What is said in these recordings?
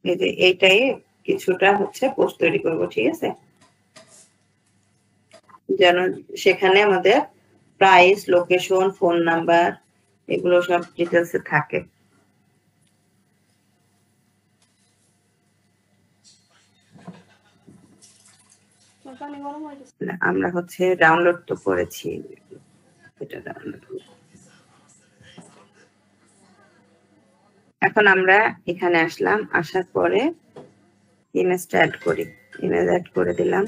এই যে এইটাই কিছুটা হচ্ছে পোস্ট তৈরি করব, ঠিক আছে, যেন সেখানে আমাদের প্রাইস, লোকেশন, ফোন নাম্বার এগুলো সব ডিটেলসে থাকে। আমরা হচ্ছে ডাউনলোড তো করেছি, এটা ডাউনলোড। এখন আমরা এখানে আসলাম, আসার পরে ইমেজটা অ্যাড করি। ইমেজ অ্যাড করে দিলাম।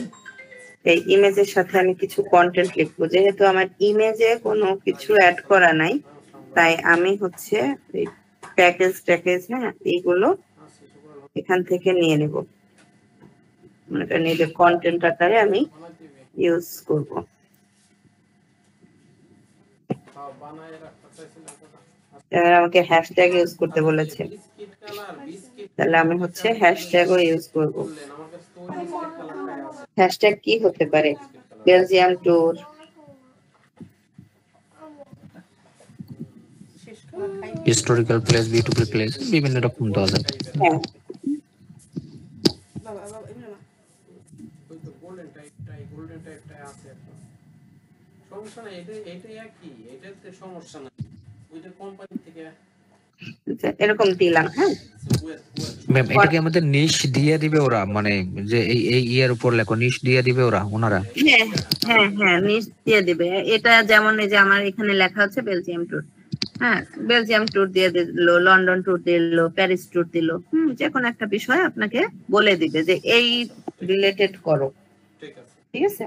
এই ইমেজের সাথে আমি কিছু কন্টেন্ট লিখবো, যেহেতু আমার ইমেজে কোনো কিছু অ্যাড করা নাই, তাই আমি হচ্ছে প্যাকেজ হ্যাঁ এইগুলো এখান থেকে নিয়ে নেব, মানে নিজের কন্টেন্ট আকারে আমি ইউজ করব। আমাকে হ্যাশট্যাগ ইউজ করতে বলেছে, তাহলে আমি হচ্ছে হ্যাশট্যাগও ইউজ করব। হ্যাশট্যাগ কি হতে পারে? Belgium tour, historical place, beautiful place, বিভিন্ন রকম দেওয়া যায়। হ্যাঁ সমস্যা নাই, এটা একই, এটাতে সমস্যা নাই, ওইটা কোম্পানি থেকে এরকম দিলাম। হ্যাঁ ম্যাম, এটা কি আমাদের নিশ দিয়ে দিবে ওরা, মানে যে এই ইয়ার উপর লেখো নিশ দিয়ে দিবে ওনারা? হ্যাঁ হ্যাঁ হ্যাঁ নিশ দিয়ে দিবে। এটা যেমন এই যে আমার এখানে লেখা আছে বেলজিয়াম ট্যুর, হ্যাঁ বেলজিয়াম ট্যুর দিয়ে দিল, লন্ডন ট্যুর দিল, প্যারিস ট্যুর দিল, যে কোনো একটা বিষয় আপনাকে বলে দিবে যে এই রিলেটেড করো, ঠিক আছে।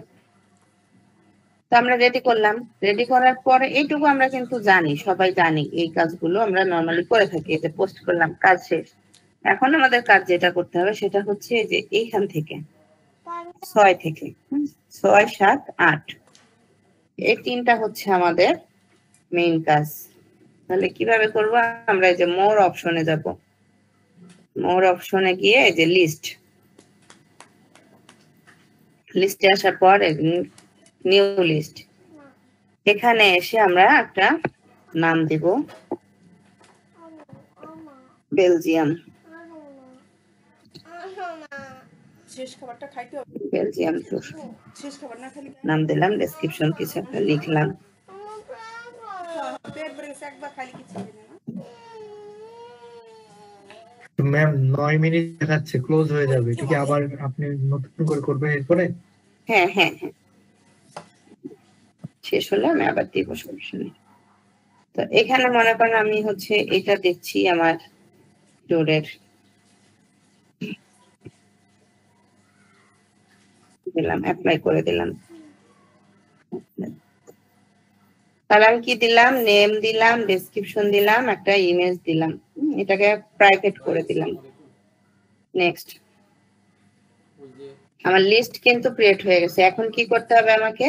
তো আমরা রেডি করলাম, রেডি করার পরে এইটুকু আমরা কিন্তু জানি, সবাই জানি এই কাজগুলো আমরা নর্মালি করে থাকি। এতে পোস্ট করলাম, কাজ শেষ। এখন আমাদের কাজ যেটা করতে হবে সেটা হচ্ছে যে এইখান থেকে 6 থেকে 6, 7, 8 এই তিনটা হচ্ছে আমাদের মেইন কাজ। তাহলে কিভাবে করব? আমরা এই যে মোর অপশনে যাব, মোর অপশনে গিয়ে এই যে লিস্টে আসার পর নিউ লিস্ট, এখানে এসে আমরা একটা নাম দিব বেলজিয়াম, বেলজিয়াম ট্যুর নাম দিলাম, ডেসক্রিপশন কিছু একটা লিখলাম। ম্যাম 9 মিনিট দেখাচ্ছে, ক্লোজ হয়ে যাবে, ঠিক আবার আপনি নতুন করে করবেন এরপরে? হ্যাঁ হ্যাঁ হ্যাঁ, শেষ হলে আমি আবার দিব, সমস্যা নেই। তো এখানে মনে করেন আমি হচ্ছে এটা দিচ্ছি আমার ট্যুরের, দিলাম, অ্যাপ্লাই করে দিলাম। তাহলে আমি কি দিলাম? নেম দিলাম, ডেসক্রিপশন দিলাম, একটা ইমেজ দিলাম, এটাকে প্রাইভেট করে দিলাম। নেক্সট, আমার লিস্ট কিন্তু ক্রিয়েট হয়ে গেছে। এখন কি করতে হবে? আমাকে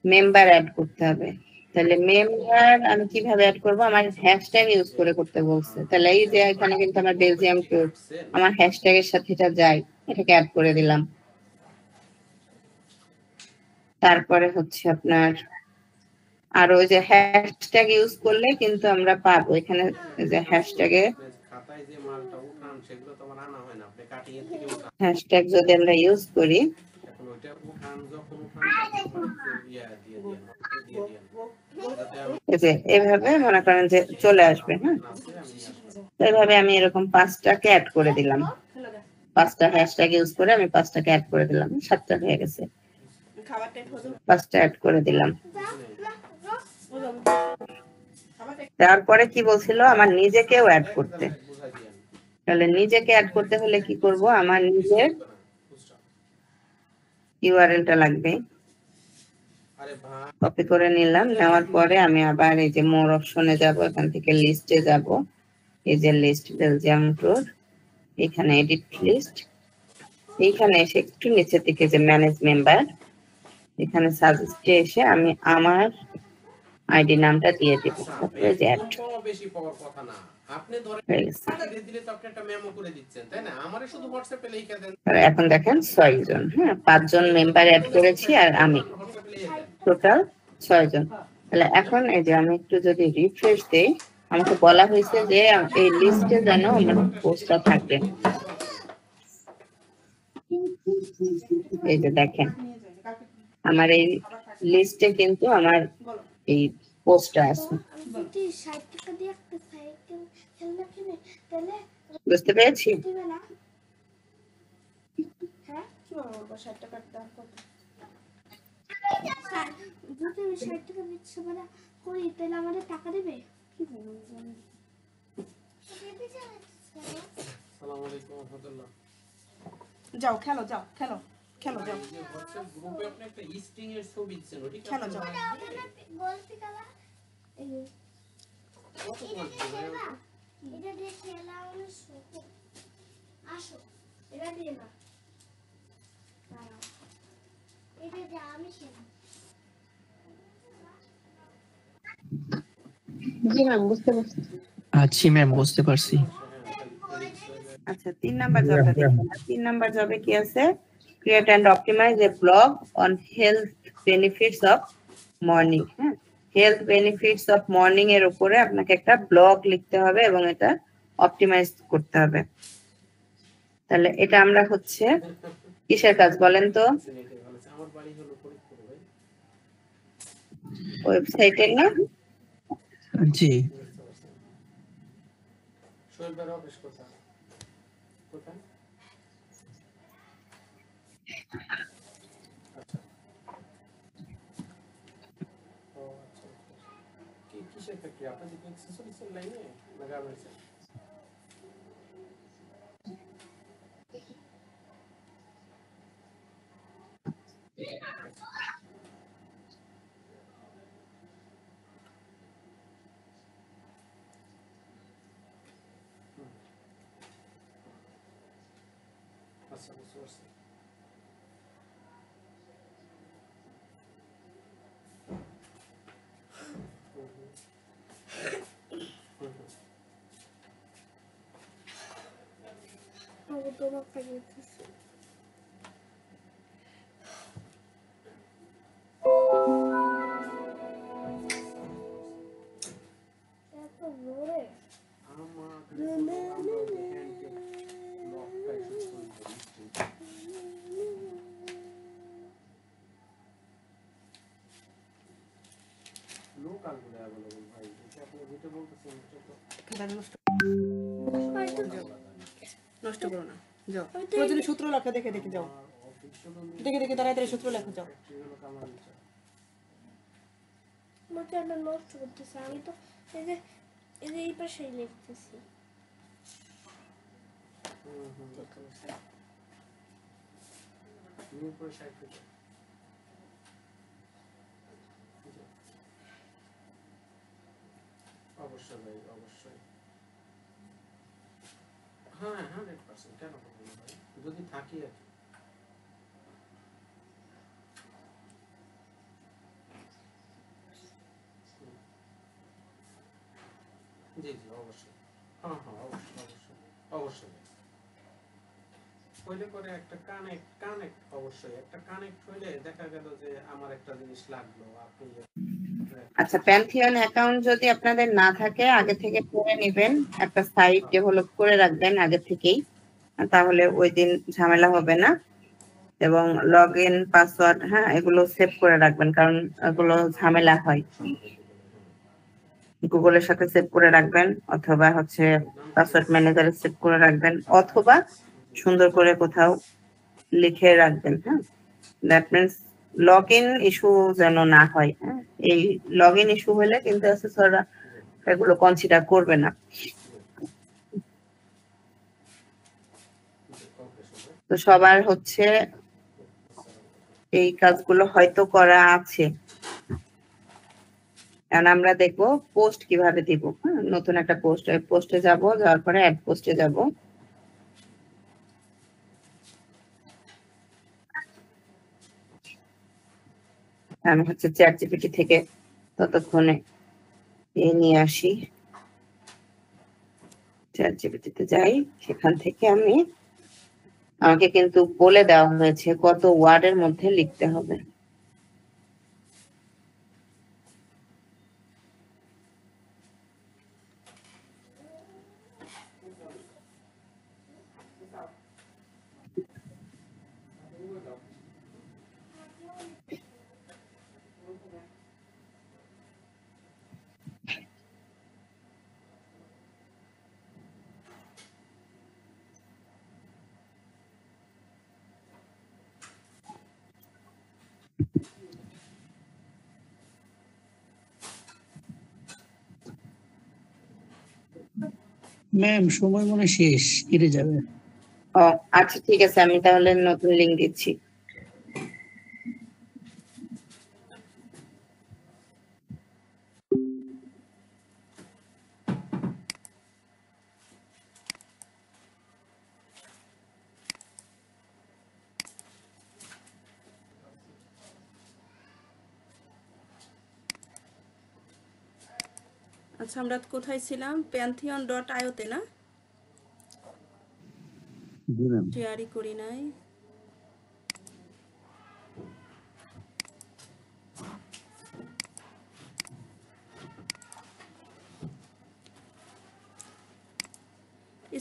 মেম্বার অ্যাড করতে হবে। তাহলে মেম্বার আমি কিভাবে অ্যাড করব? আমার হ্যাশট্যাগ ইউজ করে করতে বলছে। তাহলে এই যে এখানে কিন্তু আমার বেলজিয়াম ট্যুর, আমার হ্যাশট্যাগের সাথে এটা যায়, এটাকে অ্যাড করে দিলাম। তারপরে হচ্ছে আপনার আর ওই যে হ্যাশট্যাগ ইউজ করলে কিন্তু আমরা পাবো এখানে যে হ্যাশট্যাগে, হ্যাশট্যাগ যদি আমরা ইউজ করি এভাবে মনে করেন যে চলে আসবে। হ্যাঁ, এইভাবে আমি এরকম 5টাকে অ্যাড করে দিলাম, 5টা হ্যাশট্যাগ ইউজ করে আমি 5টাকে অ্যাড করে দিলাম, 7টা হয়ে গেছে। 5টা অ্যাড করে দিলাম। তারপরে কি বলছিল? আমার নিজেকেও অ্যাড করতে। তাহলে নিজেকে অ্যাড করতে হলে কি করব? আমার নিজের ইউআরএলটা লাগবে, কপি করে নিলাম। নেওয়ার পরে আমি আবার এই যে মোর অপশনে যাব, এখান থেকে লিস্টে যাব, এই যে লিস্ট বেলজিয়াম ট্যুর, এখানে এডিট লিস্ট, এইখানে এসে একটু নিচের দিকে যে ম্যানেজ মেম্বার, এখানে সাজেস্টে এসে আমি আমার আইডি নামটা দিয়ে দেব, তারপরে যে অ্যাড। বেশি পাওয়ার কথা না, আপনি ধরে দিলে তো আপনি একটা মেমো করে দিচ্ছেন, তাই না? আমারে শুধু হোয়াটসঅ্যাপে লিখে দেন। এখন দেখেন 6 জন, হ্যাঁ 5 জন মেম্বার অ্যাড করেছি আর আমি, টোটাল 6 জন। তাহলে এখন এই যে আমি একটু যদি রিফ্রেশ দেই, আমাকে বলা হয়েছে যে এই লিস্টে যেন আমার পোস্টটা থাকে। এই যে দেখেন আমার এই লিস্টে কিন্তু আমার এই পোস্টটা আছে, বুঝতে পেরেছি? আসসালামু আলাইকুম ওয়া রাহমাতুল্লাহ। যাও খেলো, যাও খেলো, খেলো যাও। এই যে হোয়াটসঅ্যাপ গ্রুপে আপনি একটা স্ট্রিং এর ছবি দিচ্ছেন, ওটা কি খেলো, আপনি যাও। গোলপি কালার? কত গোলপি ভাই? এটা দিয়ে খেলা হলো সুখে। আসো এটা দিয়ে না, দাঁড়াও। এটা দিয়ে আমি খেলা। জি ম্যাম, বুঝতে পারছি। জি ম্যাম, বুঝতে পারছি। আচ্ছা, 3 নাম্বার জবটা দেখুন। 3 নাম্বার জবে কি আছে? Create and optimize a blog on health benefits of morning. হ্যাঁ, হেলথ বেনিফিটস অফ মর্নিং এর উপরে আপনাকে একটা ব্লগ লিখতে হবে এবং এটা অপটিমাইজ করতে হবে। তাহলে এটা আমরা হচ্ছে কিসের কাজ বলেন তো? আমার বাড়ি হলো ফরিদপুর ভাই। ওয়েবসাইটের না? জি। সোহেল ভাইয়ের অফিস কোথায়? কোথায়? আচ্ছা। ও আচ্ছা। কিসের ফ্যাক্টরি? আপনাদের কি অ্যাক্সেসরিজের লাইনে না গার্মেন্টসের? আচ্ছা, বুঝতে পারছি। আমি তোমার কাছে দিচ্ছি। এত জোরে লোকাল গুলো অ্যাভেলেবল ভাই, এটা আপনি যেটা বলতেছেন এটা তো খেলা নষ্ট হয়তো নষ্ট করো না, যাও। প্রতিদিন সূত্র লেখা দেখে দেখে যাও, দেখে দেখে তাড়াতাড়ি সূত্র লেখা যাও। আমাকে একটা নষ্ট করতেছে। আমি তো এই যে এই পাশেই লিখতেছি। অবশ্যই ভাই, অবশ্যই। হ্যাঁ, 100% কেন করবো না ভাই, যদি থাকি আর কি। জি জি, অবশ্যই। হ্যাঁ হ্যাঁ, অবশ্যই অবশ্যই অবশ্যই। হইলে করে একটা কানেক্ট অবশ্যই একটা কানেক্ট হইলে দেখা গেল যে আমার একটা জিনিস লাগলো, আপনি আচ্ছা, প্যান্থিয়ন অ্যাকাউন্ট যদি আপনাদের না থাকে আগে থেকে করে নেবেন, একটা সাইট ডেভেলপ করে রাখবেন আগে থেকেই, তাহলে ওই দিন ঝামেলা হবে না। এবং লগ ইন পাসওয়ার্ড, হ্যাঁ, এগুলো সেভ করে রাখবেন, কারণ এগুলো ঝামেলা হয়। গুগলের সাথে সেভ করে রাখবেন, অথবা হচ্ছে পাসওয়ার্ড ম্যানেজারে সেভ করে রাখবেন, অথবা সুন্দর করে কোথাও লিখে রাখবেন। হ্যাঁ, that means log in issue যেন না হয়। হ্যাঁ, এই লগ ইন ইস্যু হলে কিন্তু অ্যাসেসররা এগুলো কনসিডার করবে না। তো সবার হচ্ছে এই কাজগুলো হয়তো করা আছে। এখন আমরা দেখবো পোস্ট কিভাবে দিব। হ্যাঁ, নতুন একটা পোস্টে যাব, যাওয়ার পরে অ্যাড পোস্টে যাব। আমি হচ্ছে চ্যাট জিপিটি থেকে ততক্ষণে নিয়ে আসি, চ্যাট জিপিটিতে যাই, সেখান থেকে আমাকে কিন্তু বলে দেওয়া হয়েছে কত ওয়ার্ডের মধ্যে লিখতে হবে। ম্যাম সময় মনে হয় শেষ, কেটে যাবে। ও আচ্ছা ঠিক আছে, আমি তাহলে নতুন লিংক দিচ্ছি। আচ্ছা, আমরা কোথায় ছিলাম? pantheon.io তে না? জি ম্যাম। শেয়ারই করি নাই।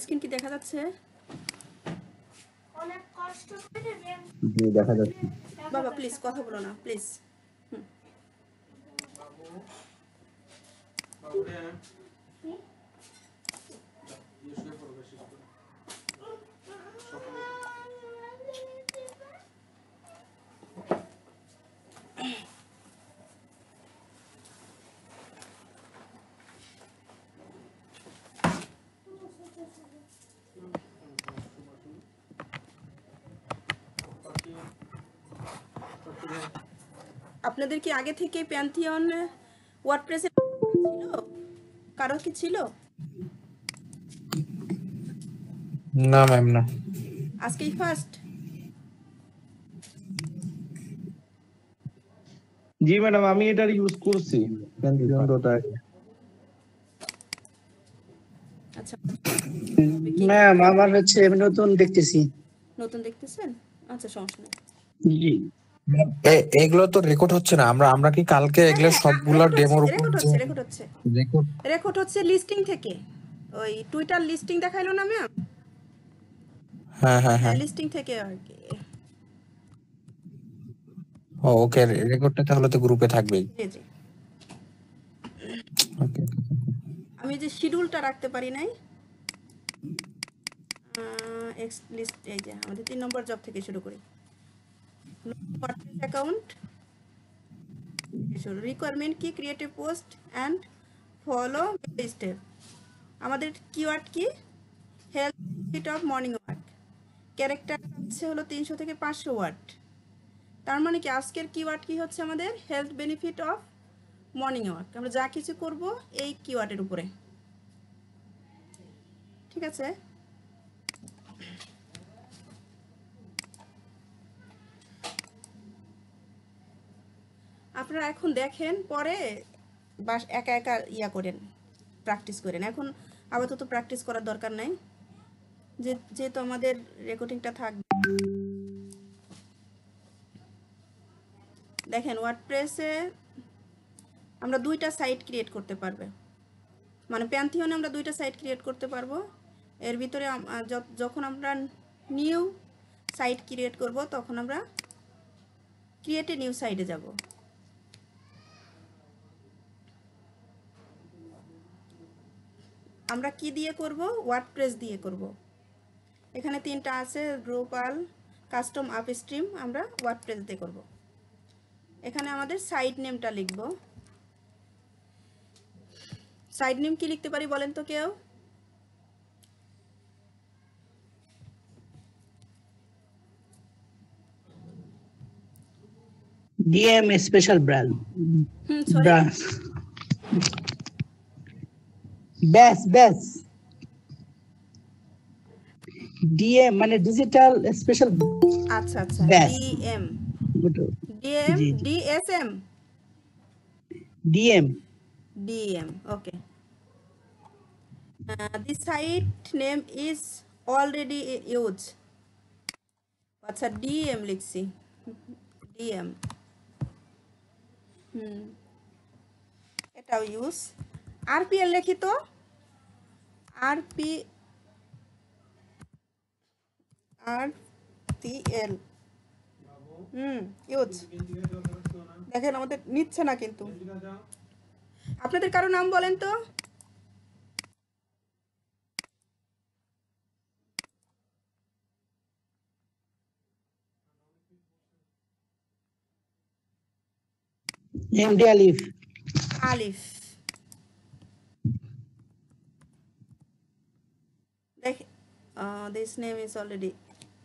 স্ক্রিন কি দেখা যাচ্ছে? অনেক কষ্ট করে ব্যায়াম জি দেখা যাচ্ছে। বাবা প্লিজ কথা বলো না, প্লিজ। বাবুরে শুয়ে পড়বে শেষ করে। আপনাদের কি আগে থেকে প্যান্থিয়ন ওয়ার্ডপ্রেসে ছিল? কারো কি ছিল? না ম্যাম, না। আজকেই ফার্স্ট? জি ম্যাডাম, আমি এটার ইউজ করছি। আচ্ছা, ম্যাম আমার হচ্ছে আমি নতুন দেখতেছি। নতুন দেখতেছেন? আচ্ছা, সমস্যা নেই। জি এগুলো তো রেকর্ড হচ্ছে না। আমরা কি কালকে এগুলো সবগুলো ডেমোর উপর রেকর্ড হচ্ছে লিস্টিং থেকে। ওই টুইটার লিস্টিং দেখাইলো না ম্যাম? হ্যাঁ হ্যাঁ হ্যাঁ, লিস্টিং থেকে আর কি। ওকে, রেকর্ডটা তাহলে তো গ্রুপে থাকবেই। জি জি। ওকে। আমি যে শিডিউলটা রাখতে পারি নাই, এক্স লিস্ট, এই যে আমাদের 3 নম্বর জব থেকে শুরু করি। অ্যাকাউন্ট রিকোয়ারমেন্ট কি, creative post and follow step. আমাদের কিওয়ার্ড কি? Health benefit of morning walk. Character হচ্ছে হলো 300 থেকে 500 ওয়ার্ড। তার মানে কি আজকের কিওয়ার্ড কি হচ্ছে আমাদের? Health benefit of morning walk. আমরা যা কিছু করব এই কিওয়ার্ডের উপরে, ঠিক আছে? আপনারা এখন দেখেন, পরে বাস একা একা ইয়া করেন, প্র্যাকটিস করেন। এখন আপাতত প্র্যাকটিস করার দরকার নাই, যেহেতু আমাদের রেকর্ডিংটা থাকবে। দেখেন, ওয়ার্ডপ্রেসে আমরা 2টা সাইট ক্রিয়েট করতে পারবে, মানে প্যান্থিয়নে আমরা 2টা সাইট ক্রিয়েট করতে পারবো। এর ভিতরে যখন আমরা নিউ সাইট ক্রিয়েট করব, তখন আমরা ক্রিয়েট এ নিউ সাইটে যাব। আমরা কি দিয়ে করব? ওয়ার্ডপ্রেস দিয়ে করব। এখানে 3টা আছে, ড্রুপাল, কাস্টম, আপস্ট্রিম। আমরা ওয়ার্ডপ্রেস দিয়ে করব। এখানে আমাদের সাইট নেমটা লিখব। সাইট নেম কি লিখতে পারি বলেন তো কেউ? ডিএম স্পেশাল ব্র্যান্ড সরি, ব্যাস ডিএম মানে ডিজিটাল স্পেশাল। আচ্ছা আচ্ছা, ব্যাস। DM G, G. DSM DM DM, okay. The site name is already used. আচ্ছা, ডিএম লিখছি, ডিএম। এটাও ইউজ। আরপিএল লিখি তো, আরপিএল ইউজ। দেখেন আমাদের নিচ্ছে না কিন্তু। আপনাদের কারো নাম বলেন তো? এমডি আলিফ। আলিফ। দেখ, this name is already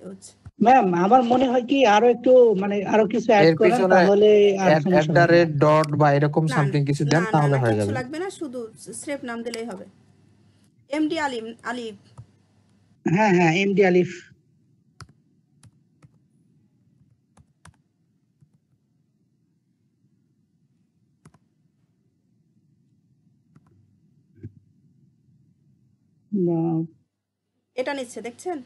use. Ma'am আমার মনে হয় কি আরো একটু মানে আরো কিছু অ্যাড এর করেন পিছনে তাহলে আর সমস্যা হবে না। ডট বা এরকম না সামথিং কিছু না দেন না তাহলে না, হয়ে কিচ্ছু যাবে। লাগবে না, শুধু স্রেফ নাম দিলেই হবে। এমডি আলিম আলিফ। হ্যাঁ হ্যাঁ এমডি আলিফ। না, এটা নিচ্ছে দেখছেন?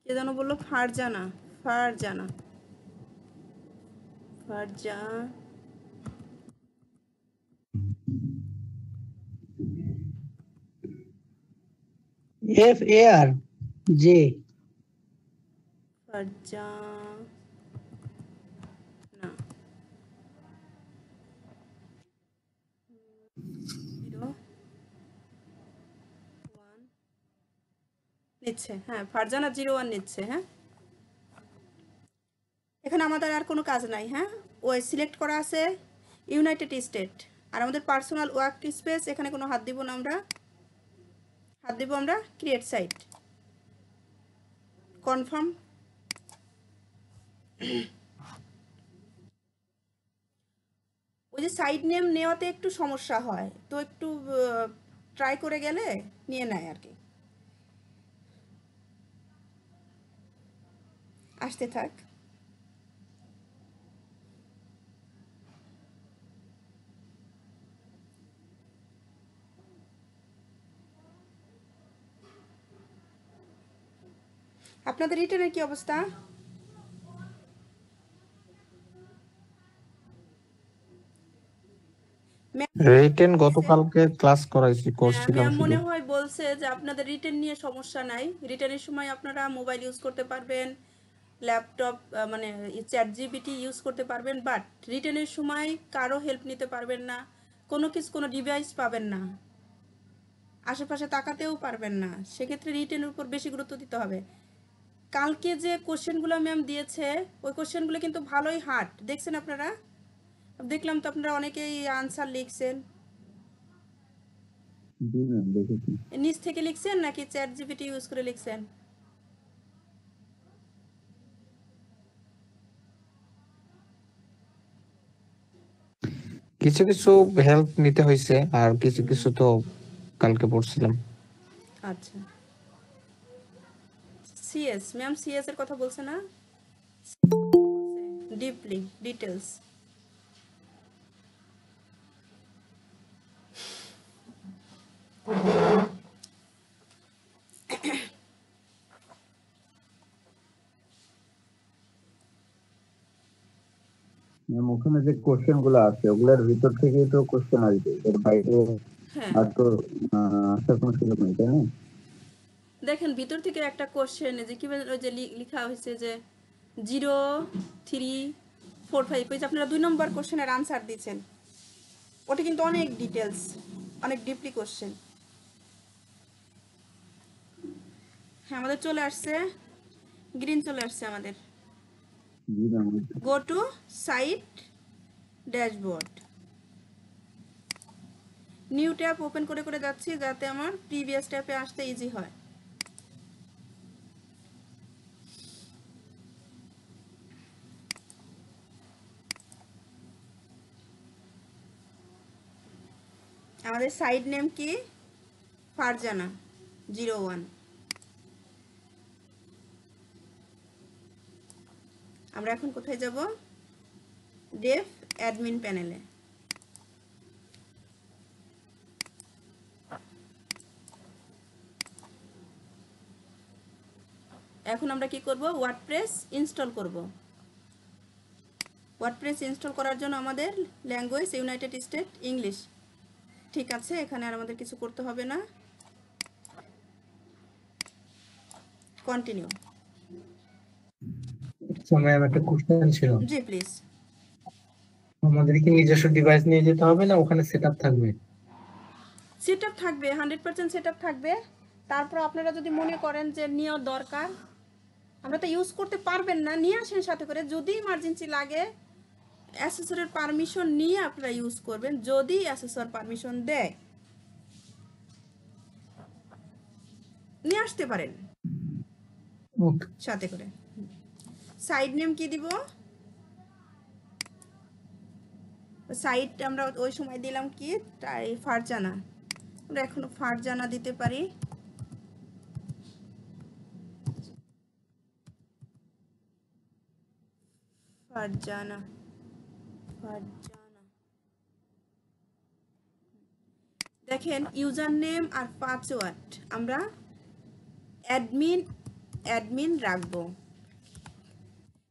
কে যেন বললো Farzana, Farzana, Farza, F A R J. Farza না, 01 নিচ্ছে। হ্যাঁ ফারজানা 01 নিচ্ছে। হ্যাঁ এখানে আমাদের আর কোনো কাজ নাই। হ্যাঁ ওই সিলেক্ট করা আছে ইউনাইটেড স্টেট, আর আমাদের পার্সোনাল ওয়ার্ক স্পেস, এখানে কোনো হাত দিব না আমরা, হাত দিব আমরা ক্রিয়েট সাইট, কনফার্ম। ওই যে সাইট নেম নেওয়াতে একটু সমস্যা হয়, তো একটু ট্রাই করে গেলে নিয়ে নেয় আর কি। আসতে থাক। আপনাদের রিটার্নের কি অবস্থা? রিটেন গতকালকে ক্লাস করাইছি, করছিলাম ম্যাম শুধু। মনে হয় বলছে যে আপনাদের রিটার্ন নিয়ে সমস্যা নাই, রিটার্নের সময় আপনারা মোবাইল ইউজ করতে পারবেন, ল্যাপটপ মানে চ্যাট জিপিটি ইউজ করতে পারবেন, বাট রিটার্নের সময় কারো হেল্প নিতে পারবেন না, কোনো ডিভাইস পাবেন না, আশেপাশে তাকাতেও পারবেন না। সেক্ষেত্রে রিটেনের উপর বেশি গুরুত্ব দিতে হবে। কালকে যে কোশ্চেনগুলো ম্যাম দিয়েছে ওই কোশ্চেনগুলো কিন্তু ভালোই হার্ড, দেখছেন আপনারা? দেখলাম তো আপনারা অনেকেই আনসার লিখছেন। জি ম্যাম দেখেছি। নিজ থেকে লিখছেন নাকি চ্যাট জিপিটি ইউজ করে লিখছেন? কিছু কিছু হেল্প নিতে হয়েছে, আর কিছু কিছু তো কালকে পড়ছিলাম। আচ্ছা সিএস ম্যাম, সিএস এর কথা বলছে না, ডিপলি ডিটেলস। ম্যাম ওখানে যে কোশ্চেন গুলো আছে ওগুলোর ভিতর থেকেই তো কোশ্চেন আসবে, এর বাইরে হ্যাঁ আর তো আসার কোনো সুযোগ নেই, তাই না? দেখেন ভিতর থেকে একটা কোশ্চেন যে কি ওই যে লেখা হয়েছে যে 0345, ওই যে আপনারা 2 নম্বর কোশ্চেনের আনসার দিচ্ছেন, ওটা কিন্তু অনেক ডিটেলস, অনেক ডিপলি কোশ্চেন। হ্যাঁ আমাদের চলে আসছে, গ্রিন চলে আসছে আমাদের। Ji ma'am. Go to site dashboard, new tab open করে করে যাচ্ছি যাতে আমার প্রিভিয়াস ট্যাবে আসতে ইজি হয়। আমাদের সাইট নেম কি? ফারজানা 01। আমরা এখন কোথায় যাব? ডেভ অ্যাডমিন প্যানেলে। এখন আমরা কি করব? ওয়ার্ডপ্রেস ইনস্টল করব। ওয়ার্ডপ্রেস ইনস্টল করার জন্য আমাদের ল্যাঙ্গুয়েজ ইউনাইটেড স্টেট ইংলিশ, ঠিক আছে, এখানে আর আমাদের কিছু করতে হবে না। কন্টিনিউ। ম্যাম একটা কোশ্চেন ছিল, জি প্লিজ। আমাদের কি নিজস্ব ডিভাইস নিয়ে যেতে হবে না ওখানে সেটআপ থাকবে? সেটআপ থাকবে, 100% সেটআপ থাকবে। তারপর আপনারা যদি মনে করেন যে নেওয়া দরকার, আমরা তো ইউজ করতে পারবেন না, নিয়ে আসেন সাথে করে। যদি ইমার্জেন্সি লাগে অ্যাসেসরের পারমিশন নিয়ে আপনারা ইউজ করবেন, যদি অ্যাসেসর পারমিশন দেয় নিয়ে আসতে পারেন ওকে। সাথে করে। সাইড নেম কি দিব? সাইট আমরা ওই সময় দিলাম কি ফারজানা, আমরা এখনো ফারজানা দিতে পারি। ফারজানা, ফারজানা। দেখেন ইউজার নেম আর পাসওয়ার্ড আমরা অ্যাডমিন রাখবো।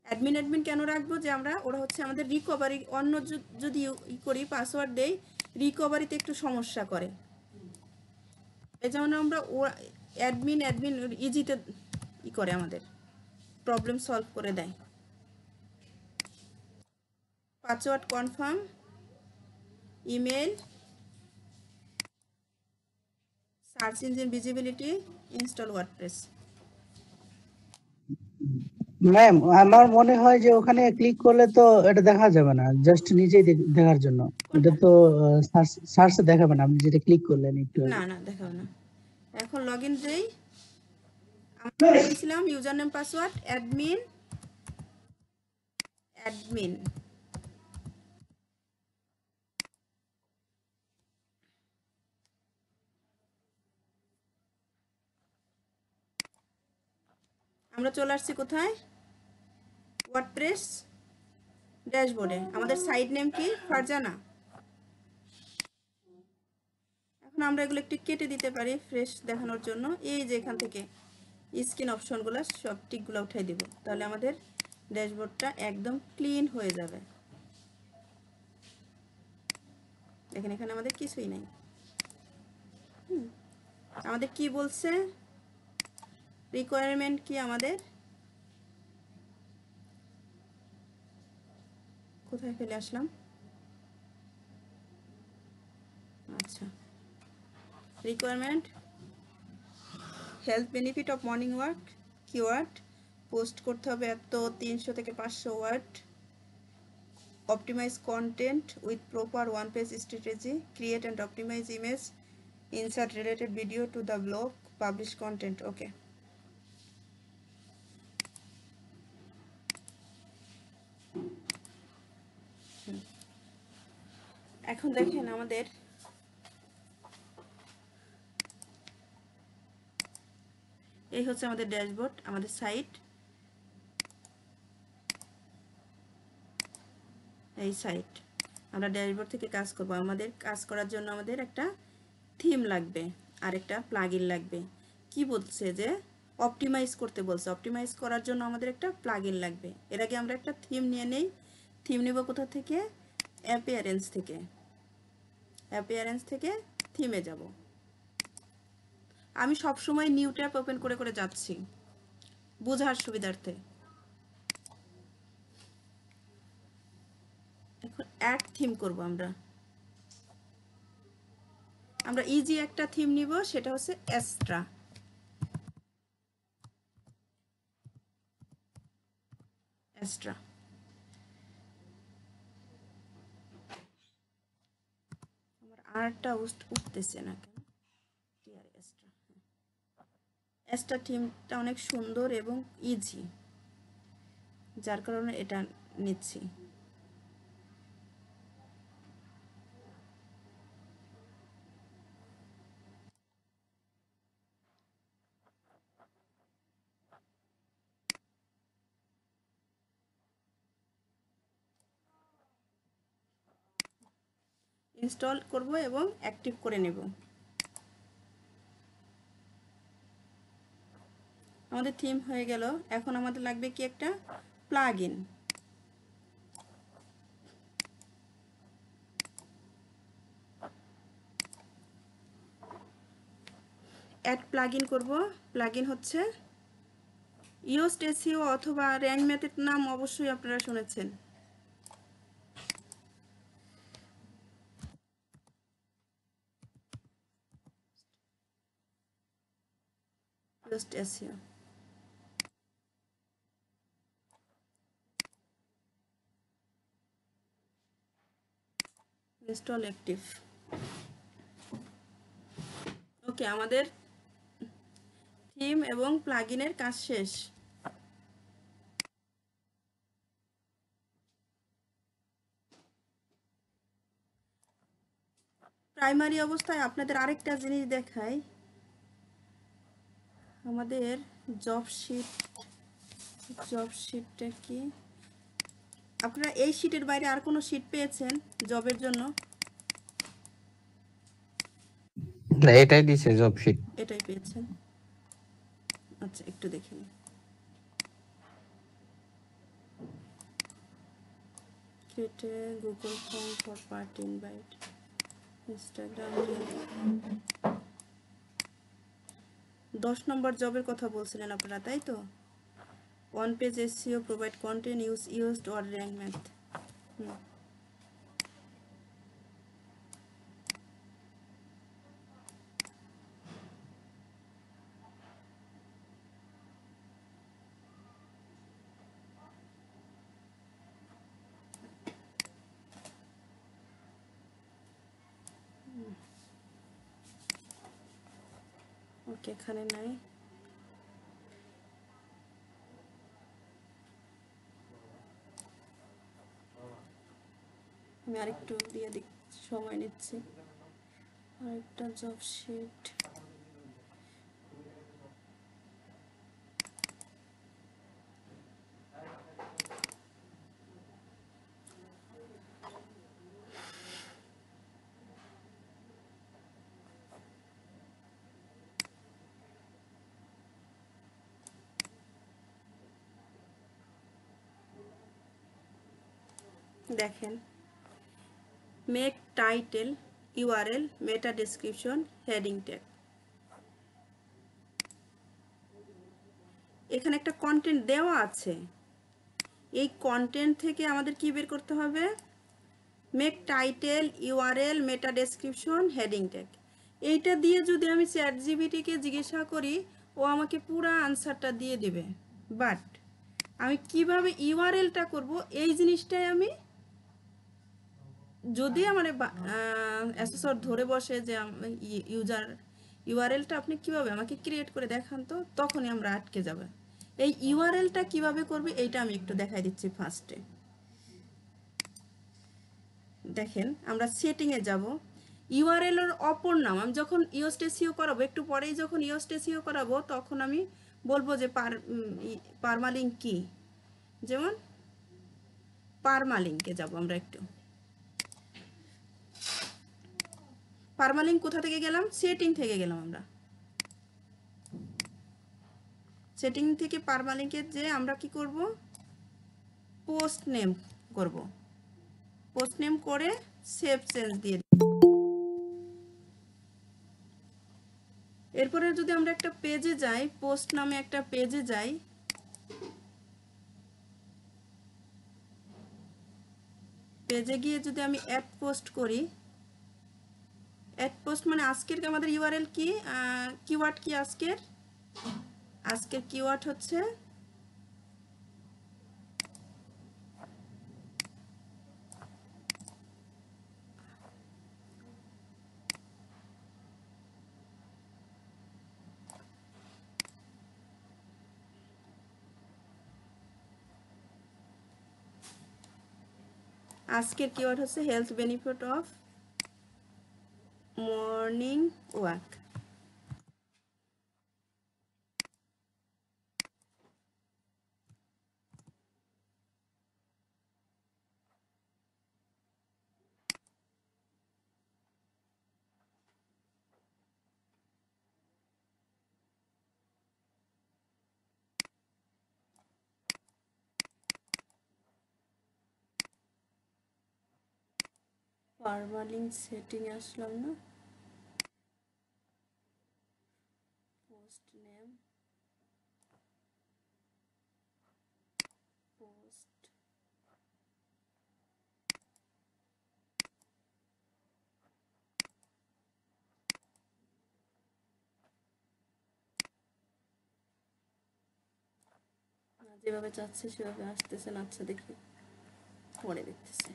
অ্যাডমিন কেন রাখবো? যে আমরা ওরা হচ্ছে আমাদের রিকভারি, অন্য যদি করি পাসওয়ার্ড দেই রিকভারিতে একটু সমস্যা করে, এই যেমন আমরা অ্যাডমিন ইজিতে করে আমাদের প্রবলেম সলভ করে দেয়। Password confirm, email, search engine visibility, install WordPress. Ma'am আমার মনে হয় যে ওখানে ক্লিক করলে তো এটা দেখা যাবে না, জাস্ট নিজেই দেখার জন্য। এটা তো সার্চে দেখাবে না, আপনি যেটা ক্লিক করলেন একটু না আগে। না দেখাবো না। এখন লগ ইন যেই আমরা দিয়েছিলাম ইউজার নেম পাসওয়ার্ড অ্যাডমিন, আমরা চলে আসছি কোথায়? ওয়ার্ডপ্রেস ড্যাশবোর্ডে। আমাদের সাইড নেম কি? ফারজানা। এখন আমরা এগুলো একটু কেটে দিতে পারি ফ্রেশ দেখানোর জন্য। এই যে এখান থেকে স্ক্রিন অপশনগুলো সব টিকগুলো উঠাই দিব, তাহলে আমাদের ড্যাশবোর্ডটা একদম ক্লিন হয়ে যাবে। দেখেন এখানে আমাদের কিছুই নাই। আমাদের কি বলছে? রিকোয়ারমেন্ট কি আমাদের? কোথায় ফেলে আসলাম? আচ্ছা, requirement health benefit of morning walk, keyword post করতে হবে এত 300 থেকে 500 word, optimize content with proper one page strategy, create and optimize image, insert related video to the blog, publish content. Okay, এখন দেখেন আমাদের এই হচ্ছে আমাদের ড্যাশবোর্ড, আমাদের সাইট। এই সাইট আমরা ড্যাশবোর্ড থেকে কাজ করব। আমাদের কাজ করার জন্য আমাদের একটা থিম লাগবে আর একটা প্লাগইন লাগবে। কি বলছে যে অপটিমাইজ করতে বলছে, অপটিমাইজ করার জন্য আমাদের একটা প্লাগইন লাগবে। এর আগে আমরা একটা থিম নিয়ে নেই। থিম নেব কোথা থেকে? অ্যাপিয়ারেন্স থেকে। অ্যাপিয়ারেন্স থেকে থিমে যাব। আমি সব সময় নিউ ট্যাব ওপেন করে করে যাচ্ছি বোঝার সুবিধার্থে। এখন অ্যাড থিম করব আমরা ইজি একটা থিম নিব, সেটা হচ্ছে এক্সট্রা। আমার আরটা উঠতেছে না কেন? এক্সট্রা থিমটা অনেক সুন্দর এবং ইজি, যার কারণে এটা নিচ্ছি। ইনস্টল করব এবং অ্যাক্টিভ করে নেব। আমাদের থিম হয়ে গেল। এখন আমাদের লাগবে কি? একটা প্লাগইন। অ্যাড প্লাগইন করব। প্লাগইন হচ্ছে ইয়োস্ট এসইও অথবা র্যাঙ্ক ম্যাথের নাম অবশ্যই আপনারা শুনেছেন। Yoast SEO install active. Okay, আমাদের থিম এবং প্লাগইনের কাজ শেষ। প্রাইমারি অবস্থায় আপনাদের আরেকটা জিনিস দেখাই, আমাদের জব শিটটা কি, আপনারা এই শিটের বাইরে আর কোনো শিট পেয়েছেন জবের জন্য? না, এটাই দিছে জব শিট। এটাই পেয়েছেন, আচ্ছা একটু দেখে নিন। Create Google form for party invite, Instagram. 10 নম্বর জবের কথা বলছিলেন আপনারা, তাই তো? One page SEO, provide content, use used or rank math. Okay, এখানে নাই। আমি আরেকটু দিয়ে দিই, সময় নিচ্ছি। আরেকটা জব শিট। দেখেন, make title, URL, meta description, heading tag. এখানে একটা কন্টেন্ট দেওয়া আছে, এই কন্টেন্ট থেকে আমাদের কি বের করতে হবে? Make title, URL, meta description, heading tag. এইটা দিয়ে যদি আমি চ্যাটজিপিটিকে জিজ্ঞাসা করি, ও আমাকে পুরো আনসারটা দিয়ে দেবে। বাট আমি কিভাবে ইউআরএলটা করব, এই জিনিসটাই আমি, যদি আমার অ্যাসেসর ধরে বসে যে ইউজার ইউআরএলটা আপনি কিভাবে আমাকে ক্রিয়েট করে দেখান, তো তখনই আমরা আটকে যাবে। এই ইউআরএলটা কিভাবে করবে এইটা আমি একটু দেখাই দিচ্ছি ফার্স্টে। দেখেন, আমরা সেটিংয়ে যাব, ইউআরএল এর অপর নাম, আমি যখন ইয়োস্ট এসইও করাবো, একটু পরেই যখন ইয়োস্ট এসইও করাবো, তখন আমি বলবো যে পারমালিঙ্ক কি, যেমন পারমালিঙ্কে যাব। আমরা একটু পারমালিঙ্ক কোথা থেকে গেলাম? সেটিং থেকে গেলাম। আমরা সেটিং থেকে পারমালিঙ্কের যে আমরা কি করব, পোস্ট নেম করব। পোস্ট নেম করে সেভ চেঞ্জ দিয়ে দিই। এরপরে যদি আমরা একটা পেজে যাই, পোস্ট নামে একটা পেজে যাই, পেজে গিয়ে যদি আমি অ্যাড পোস্ট করি, অ্যাড পোস্ট মানে আজকের আমাদের ইউআরএল কি, কিওয়ার্ড কি আজকের কিওয়ার্ড হচ্ছে health benefit of morning walk. Permalink setting আসলাম না, পোস্ট নেম, যেভাবে চাচ্ছে সেভাবে আসতেছে না। আচ্ছা দেখি, পরে দেখতেছি।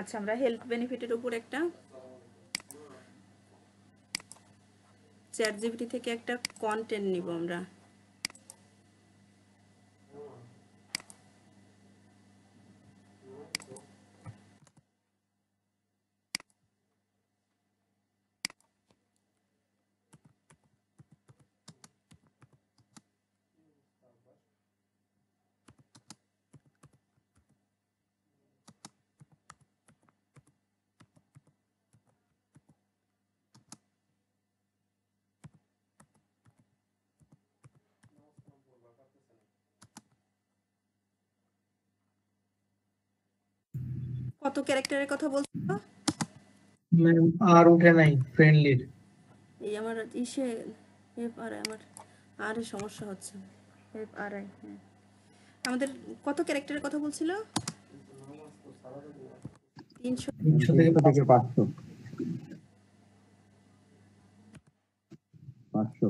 আচ্ছা, আমরা হেলথ বেনিফিটের উপর একটা চ্যাট জিপিটি থেকে একটা কন্টেন্ট নিব আমরা। কত ক্যারেক্টারের কথা বলছো? ম্যাম আর উঠে নাই ফ্রেন্ডলির। এই আমার ইসে FRI, আমার আর সমস্যা হচ্ছে। FRI, হ্যাঁ। আমাদের কত ক্যারেক্টারের কথা বলছিল? 300। 300 থেকে 300 থেকে 500 500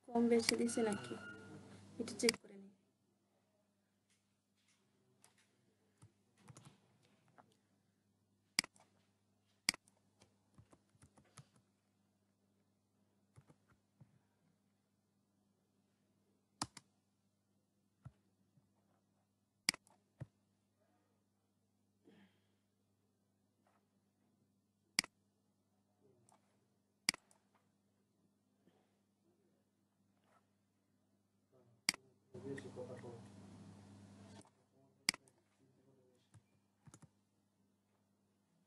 কম বেশি দিছে নাকি এটা চেক করে নিই।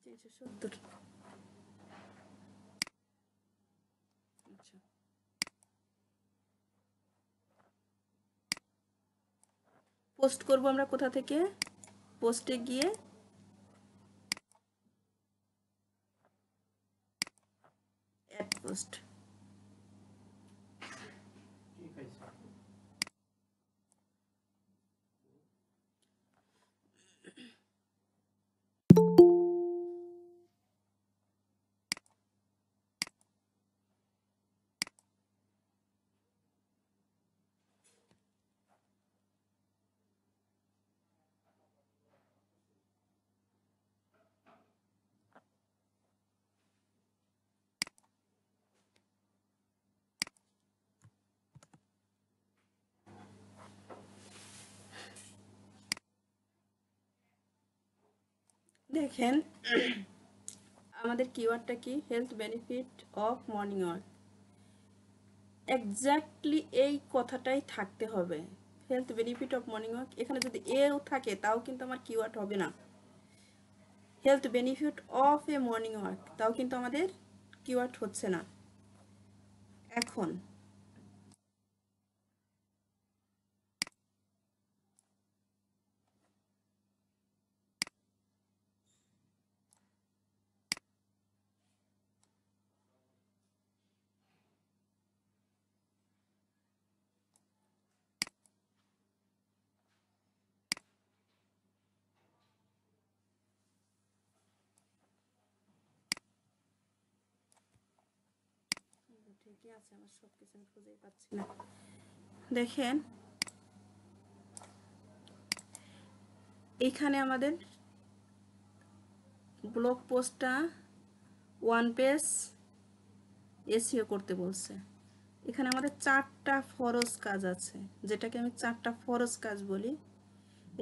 $370। আচ্ছা, পোস্ট করব আমরা কোথা থেকে? পোস্টে গিয়ে অ্যাড পোস্ট। দেখেন আমাদের কিওয়ার্ডটা কি? Health benefit of morning walk. Exactly এই কথাটাই থাকতে হবে, health benefit of morning walk. এখানে যদি এও থাকে তাও কিন্তু আমার কিওয়ার্ড হবে না। Health benefit of A morning walk তাও কিন্তু আমাদের কিওয়ার্ড হচ্ছে না। এখন ঠিকই আছে, আমার সব কিছু আমি খুঁজেই পাচ্ছি না। দেখেন এইখানে আমাদের ব্লগ পোস্টটা 1 পেজ এসইও করতে বলছে। এখানে আমাদের 4টা ফরজ কাজ আছে, যেটাকে আমি 4টা ফরজ কাজ বলি।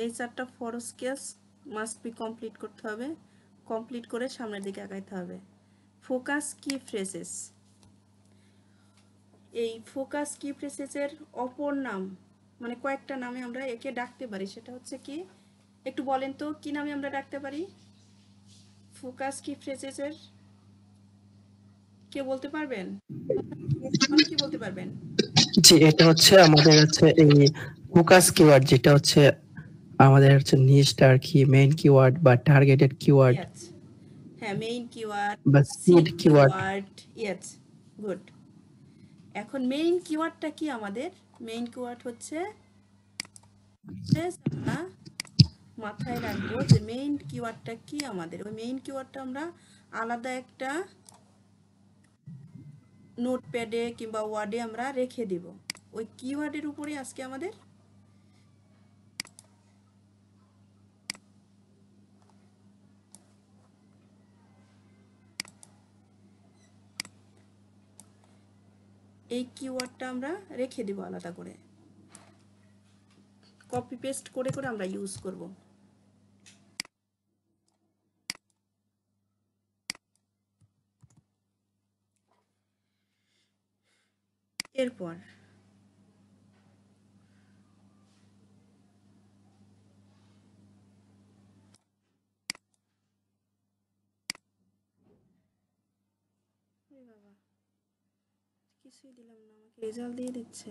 এই 4টা ফরজ কাজ মাস্ট বি কমপ্লিট করতে হবে। কমপ্লিট করে সামনের দিকে আগাইতে হবে। ফোকাস কি ফ্রেজেস, এই ফোকাস কি ফ্রেজেসের অপর নাম, মানে কয়েকটা নামে আমরা একে ডাকতে পারি। সেটা হচ্ছে কি, একটু বলেন তো কি নামে আমরা ডাকতে পারি ফোকাস কি ফ্রেজেসের? কে বলতে পারবেন? কি বলতে পারবেন? জি, এটা হচ্ছে আমাদের হচ্ছে এই ফোকাস কিওয়ার্ড, যেটা হচ্ছে আমাদের হচ্ছে নিশটা আর কি, মেইন কিওয়ার্ড বা টার্গেটেড কিওয়ার্ড ইয়েস, হ্যাঁ, মেইন কিওয়ার্ড, বা seed seed keyword. Keyword. Yes, good. এখন মেইন কিওয়ার্ডটা কি আমাদের? মেইন কিওয়ার্ড হচ্ছে আমরা মাথায় রাখবো যে মেইন কিওয়ার্ডটা কি আমাদের। ওই মেইন কিওয়ার্ডটা আমরা আলাদা একটা নোটপ্যাডে কিংবা ওয়ার্ডে আমরা রেখে দিব। ওই কিওয়ার্ডের উপরে আজকে আমাদের এই কিওয়ার্ডটা আমরা রেখে দিব আলাদা করে, কপি পেস্ট করে করে আমরা ইউজ করব। এরপর কিছুই দিলাম না, আমাকে রেজাল্ট দিয়ে দিচ্ছে।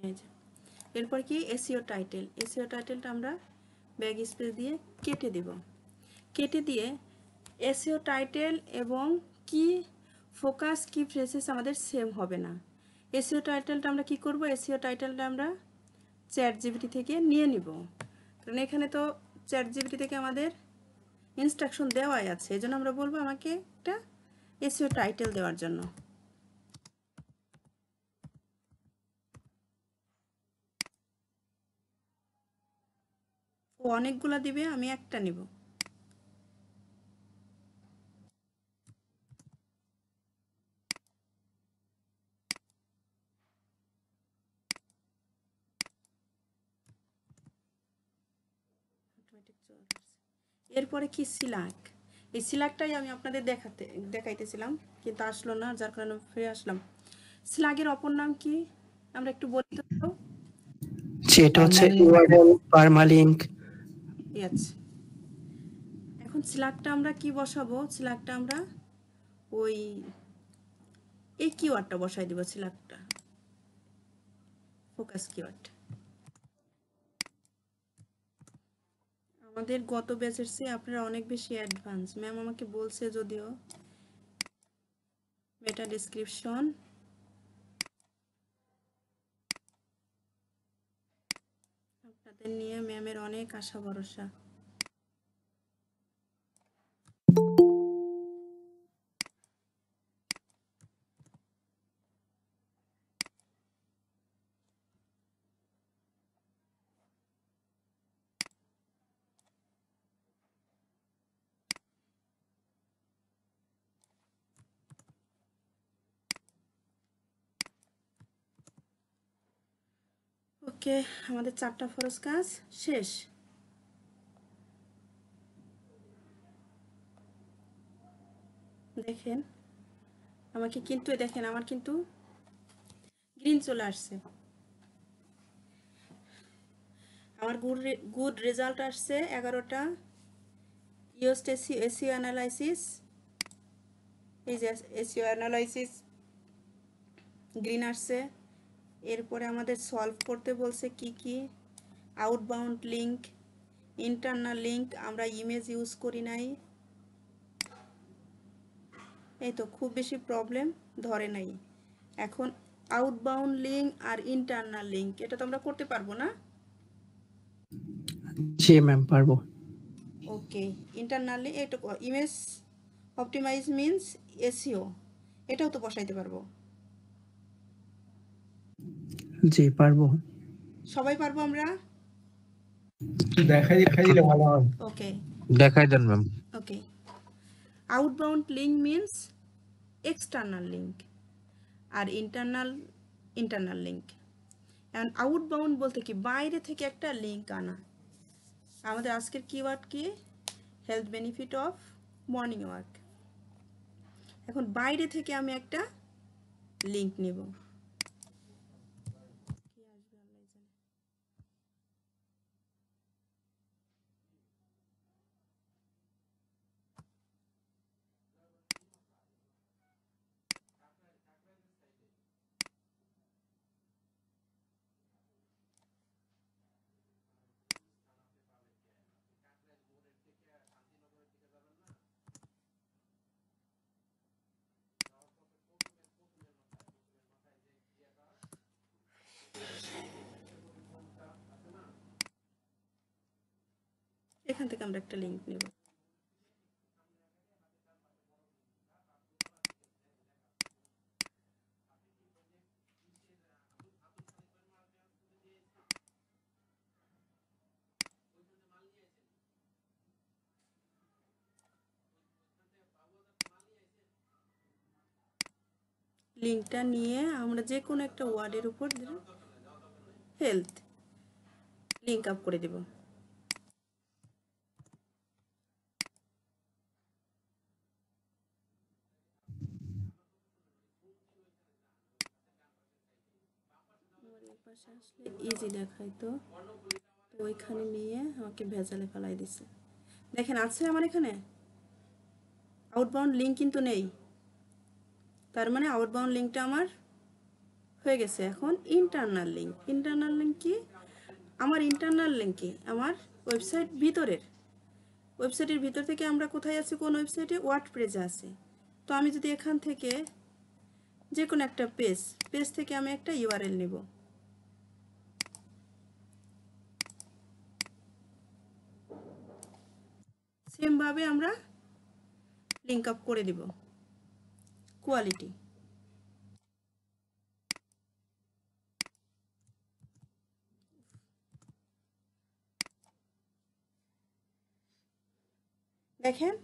এই যে, এরপর কি এসইও টাইটেল। এসইও টাইটেলটা আমরা ব্যাক স্পেস দিয়ে কেটে দিব। কেটে দিয়ে এসইও টাইটেল এবং কি ফোকাস কি ফ্রেজেস আমাদের সেম হবে না। এসইও টাইটেলটা আমরা কি করব? এসইও টাইটেলটা আমরা চ্যাটজিপিটি থেকে নিয়ে নিব, কারণ এখানে তো চ্যাটজিপিটি থেকে আমাদের ইনস্ট্রাকশন দেওয়াই আছে। এজন্য আমরা বলবো আমাকে একটা এসইও টাইটেল দেওয়ার জন্য। ও অনেকগুলা দিবে, আমি একটা নিব। এরপরে কি সিলাক। এই সিলাকটাই আমি আপনাদের দেখাইতেছিলাম, কিন্তু আসলো না, যার কারণে ফিরে আসলাম। সিলাকের অপর নাম কি আমরা একটু বলি তো? যেটা হচ্ছে ইউআরএল পারমালিংক। ইয়েস। এখন সিলাকটা আমরা কি বসাবো? সিলাকটা আমরা ওই এই কিওয়ার্ডটা বসাই দিব। সিলাকটা ফোকাস কিওয়ার্ড। আমাদের গত ব্যাচের চেয়ে আপনারা অনেক বেশি অ্যাডভান্স। ম্যাম আমাকে বলছে যদিও মেটা ডেসক্রিপশন, আপনাদের নিয়ে ম্যামের অনেক আশা ভরসা। ওকে, আমাদের 4টা ফরজ কাজ শেষ। দেখেন আমাকে, কিন্তু দেখেন আমার কিন্তু গ্রিন চলে আসছে। আমার গুড রেজাল্ট আসছে 11টা। ইউজড এসইও অ্যানালাইসিস, এই যে এসইও অ্যানালাইসিস গ্রিন আসছে। এরপরে আমাদের সলভ করতে বলছে কি কি, আউটবাউন্ড লিঙ্ক, ইন্টারনাল লিঙ্ক, আমরা ইমেজ ইউজ করি নাই। এই তো খুব বেশি প্রবলেম ধরে নাই। এখন আউটবাউন্ড লিঙ্ক আর ইন্টারনাল লিঙ্ক এটা তো আমরা করতে পারবো না। জি ম্যাম, পারবো। ওকে, ইন্টারনালি এটা ইমেজ অপটিমাইজ মিন্স এসইও, এটাও তো বসাইতে পারবো। জি পারবো। সবাই পারবো আমরা? দেখাই দিলে ভালো হয়। ওকে দেখাই দেন ma'am. Okay, outbound link means external link আর ইন্টারনাল লিঙ্ক। এখন আউটবাউন্ড বলতে কি বাইরে থেকে একটা লিঙ্ক আনা, আমাদের আজকের কিওয়ার্ড কি? Health benefit of morning walk. এখন বাইরে থেকে আমি একটা লিংক নেব। এখান থেকে আমরা একটা লিংক নেব। লিংকটা নিয়ে আমরা যে কোনো একটা ওয়ার্ডের উপর হেলথ লিংক আপ করে দেব। ইজি দেখাই তো, ওইখানে নিয়ে আমাকে ভেজালে ফেলাই দিছে। দেখেন আছে আমার এখানে আউটবাউন্ড লিংক কিন্তু নেই, তার মানে আউটবাউন্ড লিংকটা আমার হয়ে গেছে। এখন ইন্টারনাল লিংক, ইন্টারনাল লিংক কি? আমার ইন্টারনাল লিংক কি? আমার ওয়েবসাইট ভিতরের, ওয়েবসাইটের ভিতর থেকে আমরা কোথায় আছি? কোন ওয়েবসাইটে? ওয়ার্ডপ্রেসে আছে। তো আমি যদি এখান থেকে যে কোনো একটা পেজ থেকে আমি একটা ইউআরএল নেব। সেম ভাবে আমরা লিংক আপ করে দিব। কোয়ালিটি দেখেন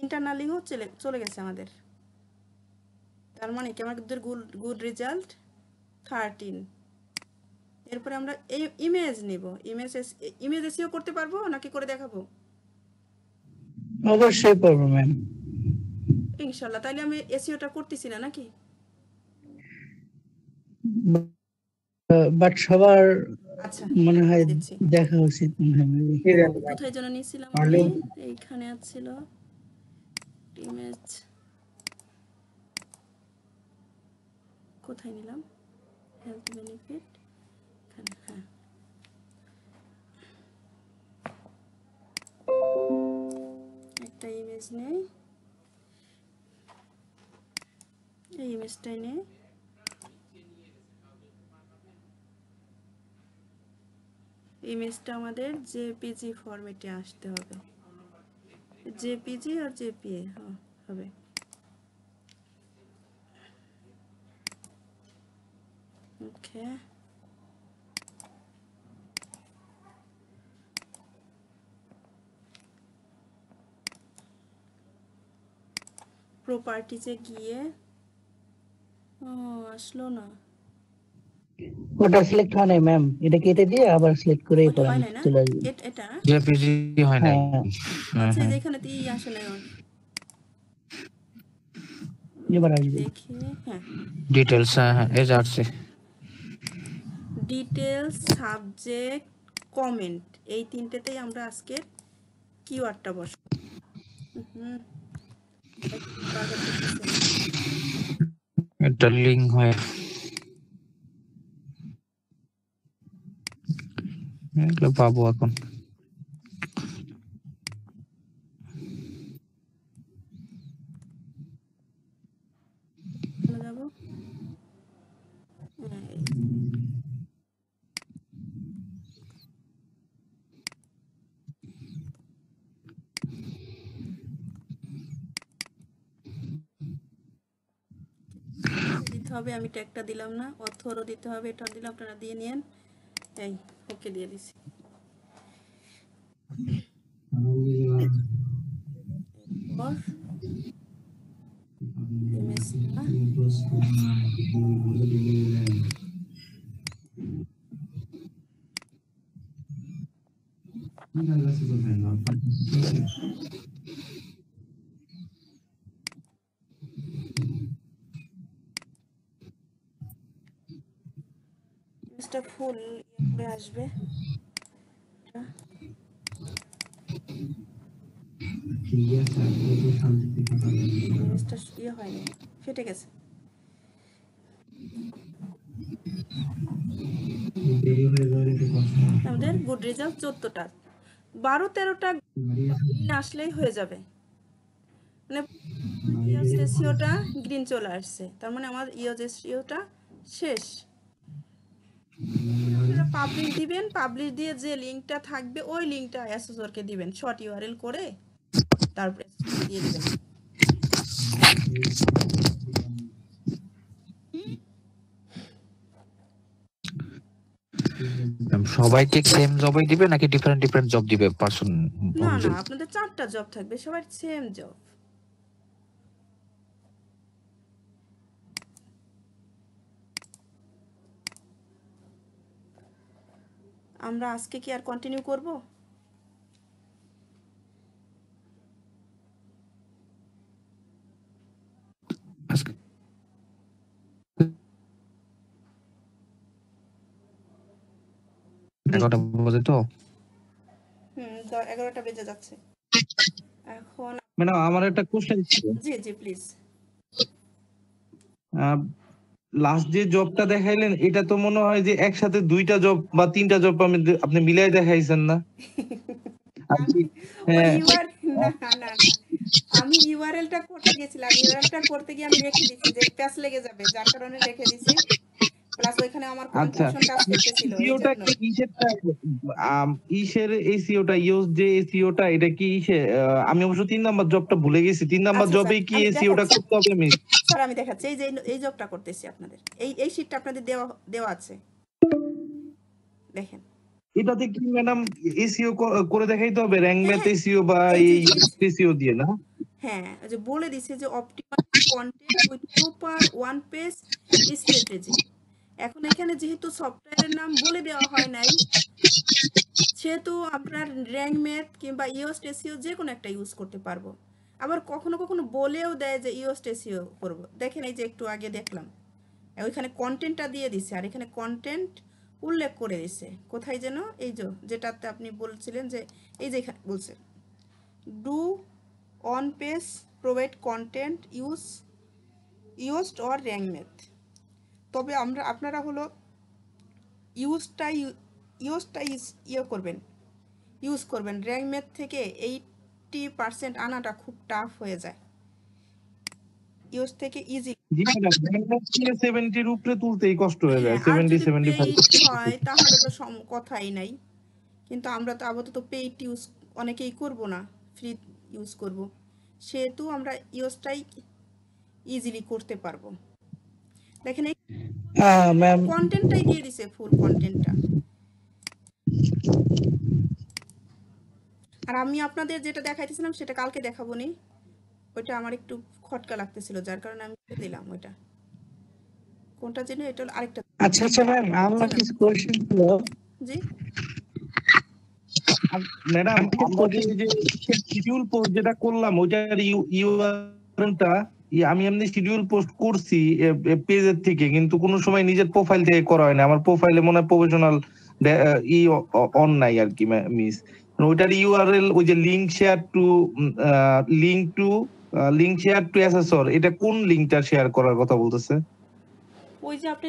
ইন্টারনাল লিংকও চলে গেছে আমাদের। তার মানে কি আমাদের গুড রেজাল্ট 13। এরপরে আমরা এই ইমেজ নিব। ইমেজ এসইও করতে পারবো নাকি করে দেখাবো? অবশ্যই পারবো ম্যাম। ইনশাআল্লাহ। তাহলে আমি এসইওটা করতেছি না নাকি? বাট সবার আচ্ছা মনে হয় দিচ্ছি। দেখা উচিত মনে হয় maybe। কোথায় যেন নিয়েছিলাম পারলেও আমি? এইখানে আছিল ইমেজ, কোথায় নিলাম? হেলথ বেনিফিট, এখানে। হ্যাঁ, একটা ইমেজ নেই, এই ইমেজটাই নেই। ইমেজটা আমাদের জেপিজি ফরম্যাটে আসতে হবে। জেপিজি আর জেপিএ হবে। ওকে, প্রপার্টিজে গিয়ে আসলো না, ওটা সিলেক্ট হয় নাই ম্যাম, এটা কেটে দিয়ে আবার সিলেক্ট করে ওটা হয় নাই না? চলে আসবে। এটা না? জেপিজি হয় নাই। হ্যাঁ আচ্ছা, যেখানে তুই আসে না এবার আসবে। দেখি। হ্যাঁ, ডিটেইলস, হ্যাঁ এই যাচ্ছে। ডিটেলস, সাবজেক্ট, কমেন্ট, এই তিনটেতেই আমরা আজকের কিওয়ার্ডটা বসাবো। এটা লিংক হয়, এগুলো পাবো এখন। যাবো। দিতে হবে, আমি ট্যাগটা দিলাম না, অথরও দিতে হবে, এটা দিলাম, আপনারা দিয়ে নিয়েন। এই ওকে দিয়ে দিছি। জিনিসটা ফুল করে আসবে, জিনিসটা হয়নি, ফেটে গেছে। আমাদের গুড রেজাল্ট 14টা, 12-13টা গ্রিন আসলেই হয়ে যাবে, মানে ইওস রেশিওটা গ্রিন চলে আসছে, তার মানে আমার ইওস রেশিওটা শেষ। পাবলিশ দিবেন, পাবলিশ দিয়ে যে লিঙ্কটা থাকবে ওই লিঙ্কটা অ্যাসেসরকে দিবেন, শর্ট ইউআরএল করে তারপরে দিয়ে দিবেন। সবাইকে সেম জবই দিবে নাকি ডিফারেন্ট ডিফারেন্ট জব দিবে পারসন? না না, আপনাদের 4টা জব থাকবে, সবার সেম জব। আমরা আজকে কি আর কন্টিনিউ করব? এগারোটা বাজে তো। 11টা বেজে যাচ্ছে এখন। ম্যাডাম আমার একটা কোশ্চেন ছিল। জি জি প্লিজ। লাস্ট যে জবটা দেখাইলেন এটা তো মনে হয় যে একসাথে 2টা জব বা 3টা জব আপনি মিলাই দেখাইছেন না? আমি ইউআরএলটা করতে গেছিলাম, ইউআরএলটা করতে গিয়ে আমি রেখে দিয়েছি যে প্যাচ লেগে যাবে, যার কারণে রেখে দিয়েছি। প্লাস ওইখানে আমার কনফিউশন কাজ করতেছিল। এসইওটা কি ইসেরটা ইসের এসইওটা ইউজ যে এসইওটা এটা কি ইসে? আমি অবশ্য 3 নাম্বার জবটা ভুলে গেছি। 3 নাম্বার জবে কি এসইওটা করতে হবে? আমি স্যার আমি দেখাচ্ছি, এই যে এই জবটা করতেছি আপনাদের, এই শীটটা আপনাদের দেওয়া আছে, দেখেন। এটাতে কি ম্যাডাম এসইও করে দেখাইতে হবে? র‍্যাঙ্ক ম্যাথ এসইও বা এই এসইও দিয়ে না? হ্যাঁ, যে বলে দিছে যে optimize content with proper one page strategy. এখন এখানে যেহেতু সফটওয়্যারের নাম বলে দেওয়া হয় নাই, সেহেতু আপনার র‍্যাঙ্ক ম্যাথ কিংবা ইওস এসইও যে কোনো একটা ইউজ করতে পারবো। আবার কখনো কখনো বলেও দেয় যে ইওস এসইও করব। দেখেন এই যে একটু আগে দেখলাম ওইখানে কন্টেন্টটা দিয়ে দিছে, আর এখানে কন্টেন্ট উল্লেখ করে দিছে কোথায় যেন, এই যে যেটাতে আপনি বলছিলেন যে এই যে এখানে বলছে do on page provide content used or rank math. তবে আপনারা হলো ইউজ করবেন, র‍্যাঙ্ক ম্যাথ থেকে 80% আনাটা খুব টাফ হয়ে যায়, ইউজ থেকে ইজি। জি ম্যাডাম, র‍্যাঙ্ক ম্যাথ 70 এর উপরে তুলতেই কষ্ট হয়ে যায়, 70 75 হয় তাহলে তো কথাই নাই। কিন্তু আমরা তো আপাতত পেইড ইউজ অনেকেই করব না, ফ্রি ইউজ করব, সেহেতু আমরা ইউজটাই ইজিলি করতে পারবো। দেখেন এই কন্টেন্টটাই দিয়ে দিছে, ফুল কন্টেন্টটা। আর আমি আপনাদের যেটা দেখাইতেছিলাম সেটা কালকে দেখাবো নি, ওইটা আমার একটু খটকা লাগতেছিল, যার কারণে আমি দিলাম ওইটা। কোনটা যেন এটা আরেকটা। আচ্ছা আচ্ছা ম্যাম, আমার কিছু কোশ্চেন ছিল। জি ম্যাডাম, আমাদের যে শিডিউল পোস্ট যেটা করলাম ওইটার ইউআরএলটা আমি এমনি শিডিউল পোস্ট করছি পেজের থেকে, কিন্তু কোনো সময় নিজের প্রোফাইল থেকে করা হয় না। আমার প্রোফাইলে মনে হয় প্রফেশনাল অন নাই আর কি মিস। ওইটার ইউআরএল ওই যে লিংক শেয়ার টু অ্যাসেসর, এটা কোন লিংকটা শেয়ার করার কথা বলতেছে? ওই যে আপনি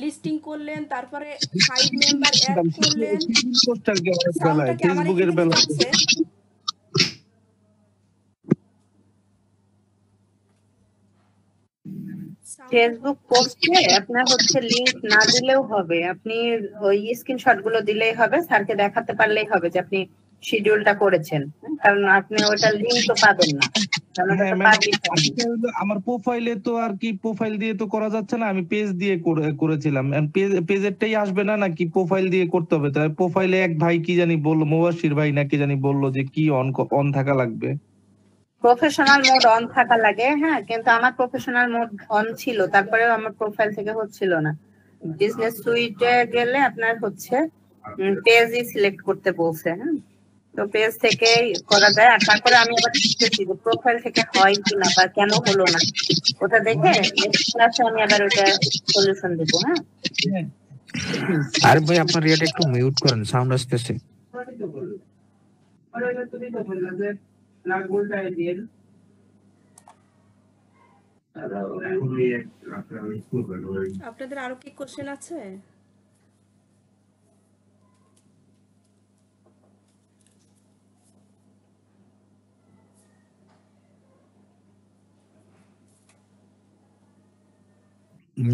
লিস্টিং করলেন তারপরে 5 মেম্বার অ্যাড করলেন, পোস্টার কে বেলায় ফেসবুকের বেলায় ফেসবুক পোস্টে আপনার হচ্ছে লিংক না দিলেও হবে, আপনি ওই স্ক্রিনশট গুলো দিলেই হবে, স্যারকে দেখাতে পারলেই হবে যে আপনি শিডিউলটা করেছেন, কারণ আপনি ওটা লিংক তো পাবেন না। আমার প্রোফাইলে তো আর কি প্রোফাইল দিয়ে তো করা যাচ্ছে না, আমি পেজ দিয়ে করেছিলাম। পেজেরটাই আসবে না নাকি প্রোফাইল দিয়ে করতে হবে? তাই প্রোফাইলে এক ভাই কি জানি বললো, মুবাশির ভাই নাকি জানি বললো যে কি অন থাকা লাগবে, প্রফেশনাল মোড অন থাকা লাগে। হ্যাঁ, কিন্তু আমার প্রফেশনাল মোড অন ছিল, তারপরেও আমার প্রোফাইল থেকে হচ্ছিল না। বিজনেস সুইটে গেলে আপনার হচ্ছে পেজই সিলেক্ট করতে বলছে। হ্যাঁ, তো পেজ থেকে করা যায়। আর তারপরে আমি আবার দেখতেছি যে প্রোফাইল থেকে হয় কিনা বা কেন হলো না, ওটা দেখে নেক্সট ক্লাসে আমি আবার ওটা সলিউশন দেবো। হ্যাঁ, আর ভাই আপনার ইয়েটা একটু মিউট করেন, সাউন্ড আসতেছে। আপনাদের আরো কি কোশ্চেন আছে?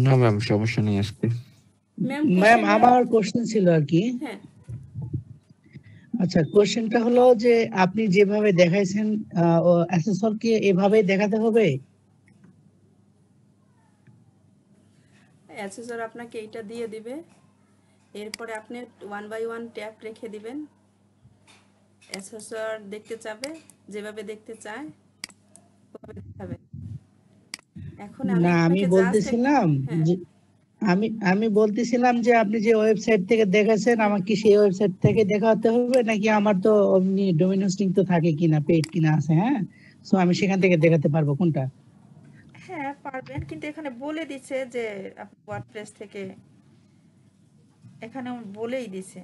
না ম্যাম, সমস্যা নেই আজকে। ম্যাম আমার কোশ্চেন ছিল আর কি। হ্যাঁ, আচ্ছা, কোশ্চেনটা হলো যে আপনি যেভাবে দেখাইছেন অ্যাসেসরকে এভাবে দেখাতে হবে? অ্যাসেসর আপনাকে এইটা দিয়ে দিবে, এরপরে আপনি 1 বাই 1 ট্যাব রেখে দিবেন। অ্যাসেসর দেখতে চাবে, যেভাবে দেখতে চায় ওভাবে দেখাবে। এখন না, আমি আপনাকে বলতেছিলাম যে আমি বলতেছিলাম যে আপনি যে ওয়েবসাইট থেকে দেখাচ্ছেন আমাকে কি সেই ওয়েবসাইট থেকে দেখাতে হবে, নাকি আমার তো অমনি ডোমেইন হোস্টিং তো থাকে কিনা, পেইড কিনা আছে, হ্যাঁ, সো আমি সেখান থেকে দেখাতে পারবো কোনটা? হ্যাঁ পারবেন, কিন্তু এখানে বলে দিছে যে আপনি ওয়ার্ডপ্রেস থেকে, এখানে বলেই দিছে,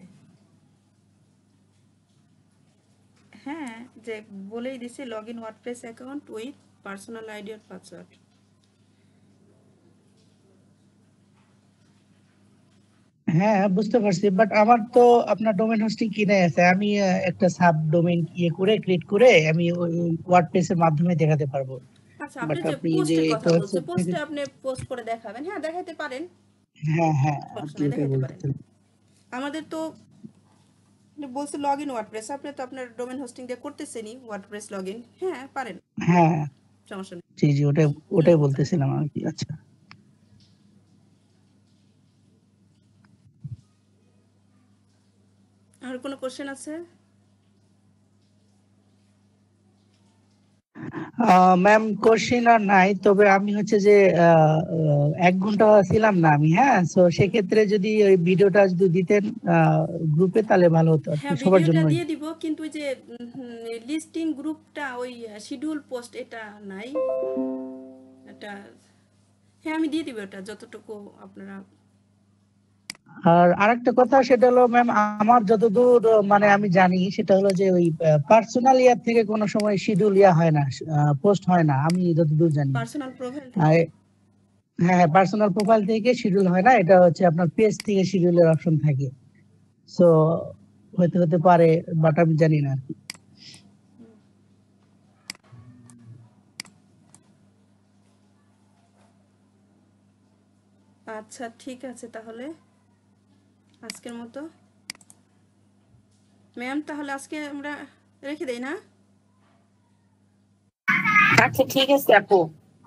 হ্যাঁ, যে বলেই দিছে login WordPress account with personal ID আর পাসওয়ার্ড। হ্যাঁ বুঝতে পারছি, বাট আমার তো আপনার ডোমেইন হোস্টিং কিনে আছে, আমি একটা সাব ডোমেইন ক্রিয়েট করে আমি ওই ওয়ার্ডপ্রেস এর মাধ্যমে দেখাতে পারবো। আচ্ছা, আপনি বাট যে আপনি পোস্টের যে কথা বলছেন, পোস্টে আপনি পোস্ট করে দেখাবেন, হ্যাঁ দেখাইতে পারেন, হ্যাঁ হ্যাঁ সমস্যা আপনি নেই, ওটাই দেখাইতে পারেন। বলতেছেন। আমাদের তো বলছে লগইন ওয়ার্ডপ্রেস, আপনি তো আপনার ডোমেইন হোস্টিং দিয়ে করতেছেনই ওয়ার্ডপ্রেস লগইন, হ্যাঁ পারেন, হ্যাঁ সমস্যা নেই। জি জি, ওটাই বলতেছিলাম আর কি। আচ্ছা, আর কোনো কোশ্চেন আছে? ম্যাম কোশ্চেন আর নাই, তবে আমি হচ্ছে যে 1 ঘন্টা ছিলাম না আমি, হ্যাঁ, তো সেক্ষেত্রে যদি ওই ভিডিওটা যদি দিতেন গ্রুপে তাহলে ভালো হতো আর কি, হ্যাঁ সবার ভিডিওটা জন্য। দিয়ে দিব, কিন্তু ওই যে লিস্টিং গ্রুপটা ওই শিডিউল পোস্ট এটা নাই, এটা হ্যাঁ আমি দিয়ে দিব, এটা যতটুকু আপনারা। আর আরেকটা কথা, সেটা হলো ম্যাম, আমার যতদূর মানে আমি জানি সেটা হলো যে ওই পার্সোনাল ইয়ার থেকে কোনো সময় শিডিউল হয় না, পোস্ট হয় না, আমি যতদূর জানি। পার্সোনাল প্রোফাইল হ্যাঁ, পার্সোনাল প্রোফাইল থেকে শিডিউল হয় না, এটা হচ্ছে আপনার পেজ থেকে শিডিউলের অপশন থাকে। সো হতে পারে, বাট আমি জানি না আর কি। আচ্ছা ঠিক আছে, তাহলে আজকের মতো ম্যাম, তাহলে আজকে আমরা রেখে দেই না? আচ্ছা ঠিক আছে আপু,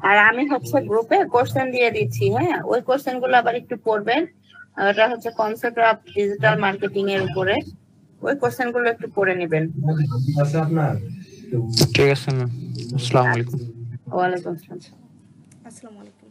আর আমি হচ্ছে গ্রুপে কোশ্চেন দিয়ে দিচ্ছি। হ্যাঁ, ওই কোশ্চেন গুলো আবার একটু পড়বেন, ওটা হচ্ছে কনসেপ্ট অফ ডিজিটাল মার্কেটিং এর উপরে, ওই কোশ্চেন গুলো একটু পড়ে নেবেন। ঠিক আছে ম্যাম, আসসালামু আলাইকুম। ওয়ালাইকুম আসসালাম। আসসালামু আলাইকুম।